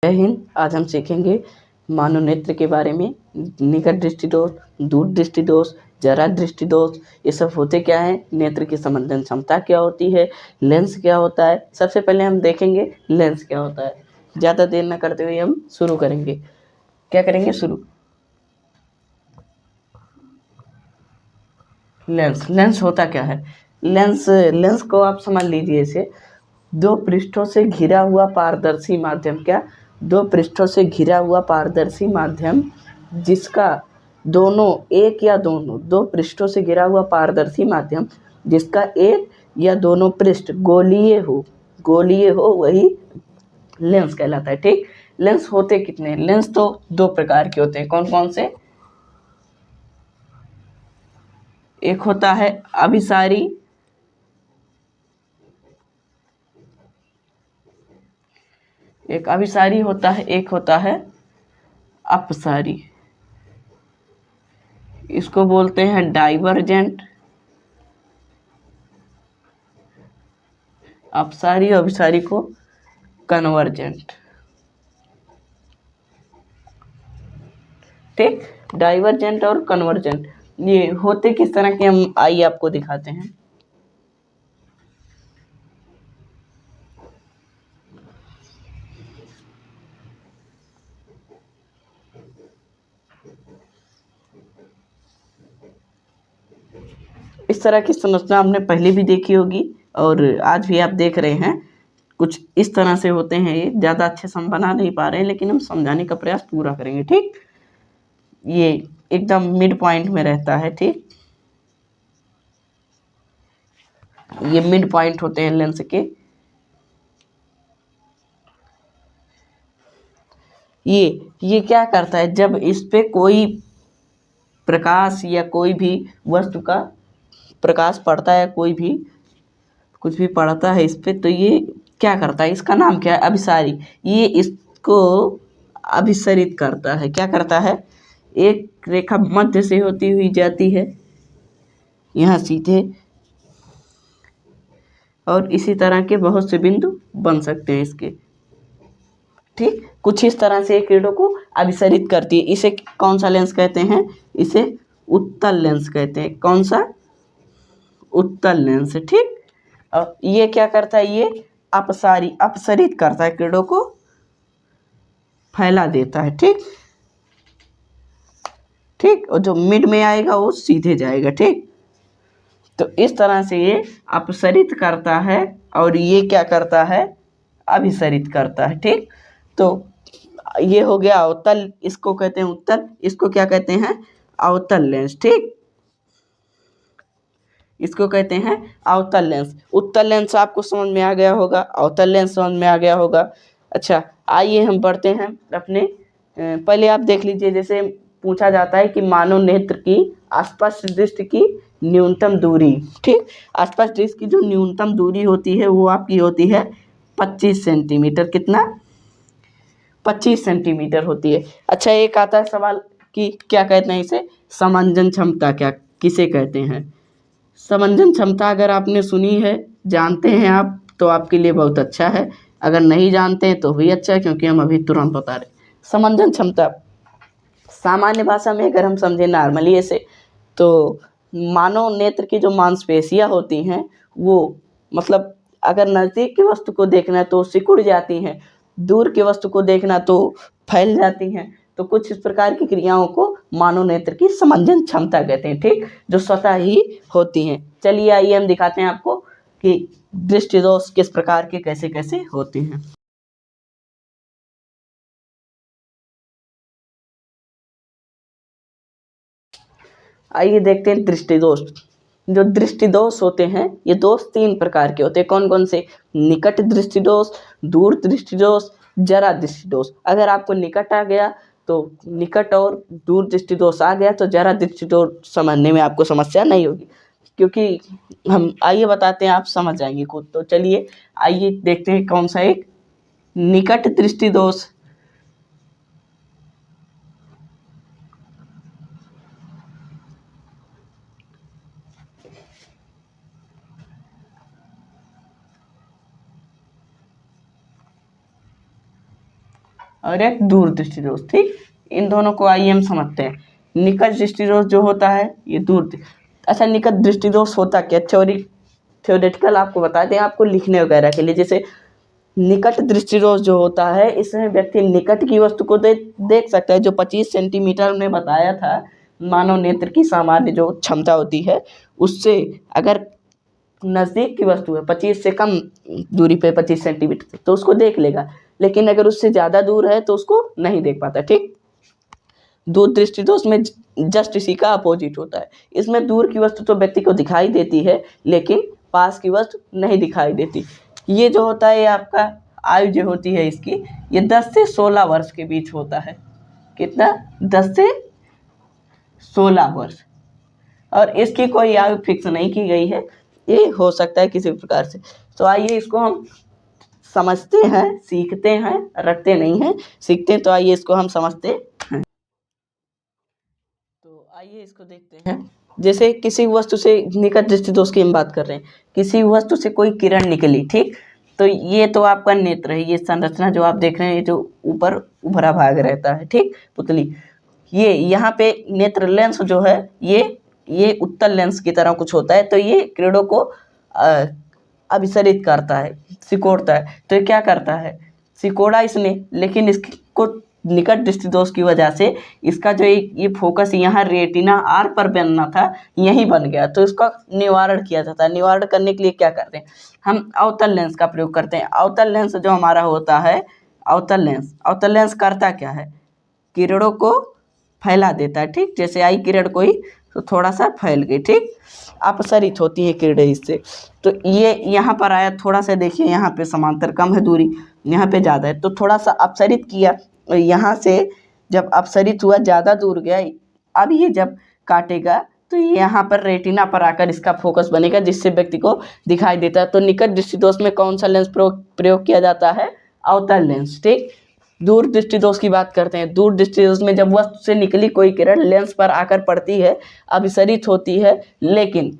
जय हिंद। आज हम सीखेंगे मनोनेत्र के बारे में। निकट दृष्टि दोष, दूर दृष्टि दोष, जरा दृष्टि दोष, ये सब होते क्या है, नेत्र की संवेदन क्षमता क्या होती है, लेंस क्या होता है। सबसे पहले हम देखेंगे लेंस क्या होता है। ज़्यादा देर न करते हुए हम शुरू करेंगे। क्या करेंगे? शुरू। लेंस होता क्या है? लेंस को आप समझ लीजिए इसे दो पृष्ठों से घिरा हुआ पारदर्शी माध्यम। क्या? दो पृष्ठों से घिरा हुआ पारदर्शी माध्यम जिसका दोनों एक या दोनों दो पृष्ठों से घिरा हुआ पारदर्शी माध्यम जिसका एक या दोनों पृष्ठ गोलीय हो वही लेंस कहलाता है। ठीक। लेंस होते कितने? लेंस तो दो प्रकार के होते हैं। कौन कौन से? एक होता है अभिसारी, एक अभिसारी होता है, एक होता है अपसारी। इसको बोलते हैं डाइवर्जेंट। अपसारी और अभिसारी को कन्वर्जेंट। ठीक। डाइवर्जेंट और कन्वर्जेंट ये होते किस तरह के, हम आइए आपको दिखाते हैं। इस तरह की संरचना आपने पहले भी देखी होगी और आज भी आप देख रहे हैं। कुछ इस तरह से होते हैं। ये ज़्यादा अच्छे से हम बना नहीं पा रहे हैं, लेकिन हम समझाने का प्रयास पूरा करेंगे। ठीक। ये एकदम मिड पॉइंट में रहता है। ठीक। ये मिड पॉइंट होते हैं लेंस के। ये क्या करता है, जब इस पे कोई प्रकाश या कोई भी वस्तु का प्रकाश पड़ता है, कोई भी कुछ भी पड़ता है इस पे, तो ये क्या करता है, इसका नाम क्या है? अभिसारी। ये इसको अभिसरित करता है। क्या करता है? एक रेखा मध्य से होती हुई जाती है यहाँ सीधे, और इसी तरह के बहुत से बिंदु बन सकते हैं इसके। ठीक। कुछ इस तरह से किरणों को अभिसरित करती है। इसे कौन सा लेंस कहते हैं? इसे उत्तल लेंस कहते हैं। कौन सा? उत्तल लेंस। ठीक। और ये क्या करता है? ये अपसरित करता है, किरणों को फैला देता है। ठीक। ठीक। और जो मिड में आएगा वो सीधे जाएगा। ठीक। तो इस तरह से ये अपसरित करता है और ये क्या करता है? अभिसरित करता है। ठीक। तो ये हो गया अवतल, इसको कहते हैं उत्तल। इसको क्या कहते हैं? अवतल लेंस। ठीक। इसको कहते हैं अवतल लेंस। उत्तल लेंस आपको समझ में आ गया होगा, अवतल लेंस समझ में आ गया होगा। अच्छा, आइए हम बढ़ते हैं अपने पहले आप देख लीजिए। जैसे पूछा जाता है कि मानव नेत्र की आसपास दृष्टि की न्यूनतम दूरी। ठीक। आसपास दृष्टि की जो न्यूनतम दूरी होती है वो आपकी होती है 25 सेंटीमीटर। कितना? 25 सेंटीमीटर होती है। अच्छा, एक आता है सवाल कि क्या कहते हैं इसे? समंजन क्षमता क्या किसे कहते हैं? समंजन क्षमता अगर आपने सुनी है, जानते हैं आप, तो आपके लिए बहुत अच्छा है। अगर नहीं जानते हैं तो भी अच्छा है, क्योंकि हम अभी तुरंत बता रहे। समंजन क्षमता सामान्य भाषा में अगर हम समझे नॉर्मली ऐसे, तो मानव नेत्र की जो मांसपेशियां होती हैं वो, मतलब अगर नज़दीक की वस्तु को देखना है तो सिकुड़ जाती हैं, दूर की वस्तु को देखना तो फैल जाती हैं। तो कुछ इस प्रकार की क्रियाओं को मानव नेत्र की समंजन क्षमता कहते हैं। ठीक। जो स्वतः ही होती हैं। चलिए आइए हम दिखाते हैं आपको कि दृष्टि दोष किस प्रकार के कैसे कैसे होते हैं। आइए देखते हैं दृष्टि दोष। जो दृष्टि दोष होते हैं ये दोष तीन प्रकार के होते हैं। कौन कौन से? निकट दृष्टि दोष, दूर दृष्टि दोष, जरा दृष्टि दोष। अगर आपको निकट आ गया तो निकट और दूर दृष्टि दोष आ गया तो जरा दृष्टि दोष समझने में आपको समस्या नहीं होगी, क्योंकि हम आइए बताते हैं, आप समझ जाएंगे खुद। तो चलिए आइए देखते हैं कौन सा एक निकट दृष्टि दोष। और एक दूर दृष्टि दोष। ठीक, इन दोनों को आइए हम समझते हैं। निकट दृष्टि दोष जो होता है ये अच्छा, निकट दृष्टि दोष होता क्या, थ्योरेटिकल आपको बता दें, आपको लिखने वगैरह के लिए। जैसे निकट दृष्टि दोष जो होता है, इसमें व्यक्ति निकट की वस्तु को देख सकता है। जो 25 सेंटीमीटर में बताया था मानव नेत्र की सामान्य जो क्षमता होती है, उससे अगर नज़दीक की वस्तु है 25 से कम दूरी पे 25 सेंटीमीटर, तो उसको देख लेगा, लेकिन अगर उससे ज़्यादा दूर है तो उसको नहीं देख पाता। ठीक, दूर दृष्टि दोष में जस्ट इसी का अपोजिट होता है। इसमें दूर की वस्तु तो व्यक्ति को दिखाई देती है, लेकिन पास की वस्तु नहीं दिखाई देती। ये जो होता है, ये आपका आयु जो होती है इसकी, ये 10 से 16 वर्ष के बीच होता है। कितना, 10 से 16 वर्ष। और इसकी कोई आयु फिक्स नहीं की गई है, ये हो सकता है किसी प्रकार से। तो आइए इसको हम समझते हैं, सीखते हैं, रटते नहीं हैं, सीखते हैं। तो आइए इसको हम समझते हैं। तो आइए इसको देखते हैं। जैसे किसी वस्तु से निकट दृष्टि दोष की हम बात कर रहे हैं, किसी वस्तु से कोई किरण निकली। ठीक, तो ये तो आपका नेत्र है, ये संरचना जो आप देख रहे हैं, ये जो ऊपर उभरा भाग रहता है, ठीक, पुतली, ये यहाँ पे नेत्र लेंस जो है, ये उत्तल लेंस की तरह कुछ होता है। तो ये किरणों को अभिसरित करता है, सिकोड़ता है। तो ये क्या करता है, सिकोड़ा इसने, लेकिन इसको निकट दृष्टि दोष की वजह से इसका जो ये फोकस यहाँ रेटिना आर पर बनना था, यहीं बन गया। तो इसका निवारण किया जाता है। निवारण करने के लिए क्या करते हैं, हम अवतल लेंस का प्रयोग करते हैं। अवतल लेंस जो हमारा होता है, अवतल लेंस करता क्या है, किरणों को फैला देता है। ठीक, जैसे आई किरण कोई, तो थोड़ा सा फैल गई। ठीक, अपसरित होती है किरणें इससे। तो ये यहाँ पर आया, थोड़ा सा देखिए, यहाँ पे समांतर कम है दूरी, यहाँ पे ज़्यादा है, तो थोड़ा सा अपसरित किया। यहाँ से जब अपसरित हुआ, ज़्यादा दूर गया, अब ये जब काटेगा तो यहाँ पर रेटिना पर आकर इसका फोकस बनेगा, जिससे व्यक्ति को दिखाई देता है। तो निकट दृष्टि दोष में कौन सा लेंस प्रयोग किया जाता है, अवतल लेंस। ठीक, दूर दृष्टि दोष की बात करते हैं। दूर दृष्टि दोष में जब वस्तु से निकली कोई किरण लेंस पर आकर पड़ती है, अभिसरित होती है, लेकिन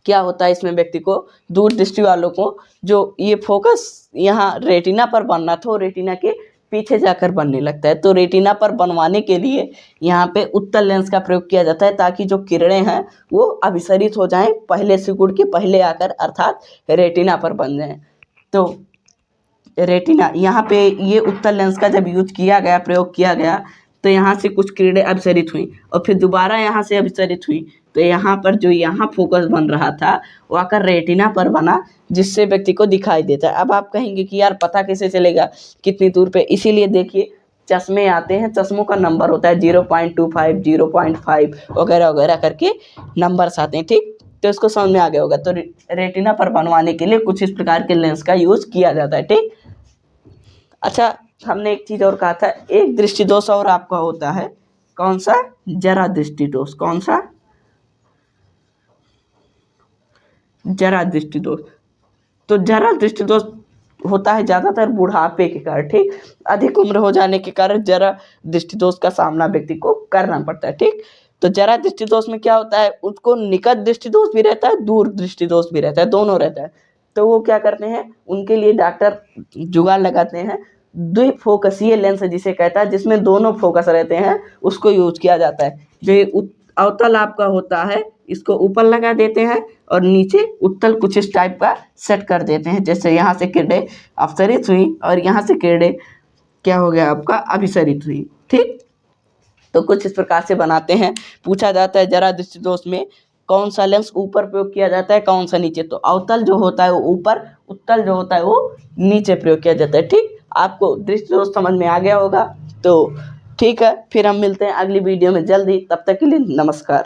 क्या होता है इसमें व्यक्ति को, दूर दृष्टि वालों को, जो ये फोकस यहाँ रेटिना पर बनना था, रेटिना के पीछे जाकर बनने लगता है। तो रेटिना पर बनवाने के लिए यहाँ पे उत्तल लेंस का प्रयोग किया जाता है, ताकि जो किरणें हैं वो अभिसरित हो जाएं, पहले सिकुड़ के पहले आकर, अर्थात रेटिना पर बन जाएं। तो रेटिना, यहाँ पे ये उत्तल लेंस का जब यूज किया गया, प्रयोग किया गया, तो यहाँ से कुछ किरणें अभिसरित हुई और फिर दोबारा यहाँ से अभिसरित हुई। तो यहाँ पर जो यहाँ फोकस बन रहा था, वो आकर रेटिना पर बना, जिससे व्यक्ति को दिखाई देता है। अब आप कहेंगे कि यार पता कैसे चलेगा कितनी दूर पे, इसीलिए देखिए चश्मे आते हैं, चश्मों का नंबर होता है 0.25, 0.5 वगैरह वगैरह करके नंबर्स आते हैं। ठीक, तो इसको समझ में आ गया होगा। तो रेटिना पर बनवाने के लिए कुछ इस प्रकार के लेंस का यूज किया जाता है। ठीक, अच्छा, हमने एक चीज़ और कहा था, एक दृष्टि दोष और आपका होता है, कौन सा, जरा दृष्टि दोष। कौन सा, जरा दृष्टि दोष। तो जरा दृष्टि दोष होता है ज़्यादातर बुढ़ापे के कारण। ठीक, अधिक उम्र हो जाने के कारण जरा दृष्टि दोष का सामना व्यक्ति को करना पड़ता है। ठीक, तो जरा दृष्टि दोष में क्या होता है, उसको निकट दृष्टि दोष भी रहता है, दूर दृष्टि दोष भी रहता है, दोनों रहता है। तो वो क्या करते हैं, उनके लिए डॉक्टर जुगाड़ लगाते हैं, द्विफोकसीय लेंस जिसे कहता है, जिसमें दोनों फोकस रहते हैं, उसको यूज किया जाता है। जो अवतल आपका होता है, इसको ऊपर लगा देते हैं और नीचे उत्तल कुछ इस टाइप का सेट कर देते हैं। जैसे यहाँ से किरणें अपसरित हुई और यहाँ से किरणें क्या हो गया आपका, अभिसरित हुई। ठीक, तो कुछ इस प्रकार से बनाते हैं। पूछा जाता है जरा दृष्टि दोष में कौन सा लेंस ऊपर प्रयोग किया जाता है, कौन सा नीचे। तो अवतल जो होता है वो ऊपर, उत्तल जो होता है वो नीचे प्रयोग किया जाता है। ठीक, आपको दृष्टि दोष समझ में आ गया होगा। तो ठीक है, फिर हम मिलते हैं अगली वीडियो में जल्दी। तब तक के लिए नमस्कार।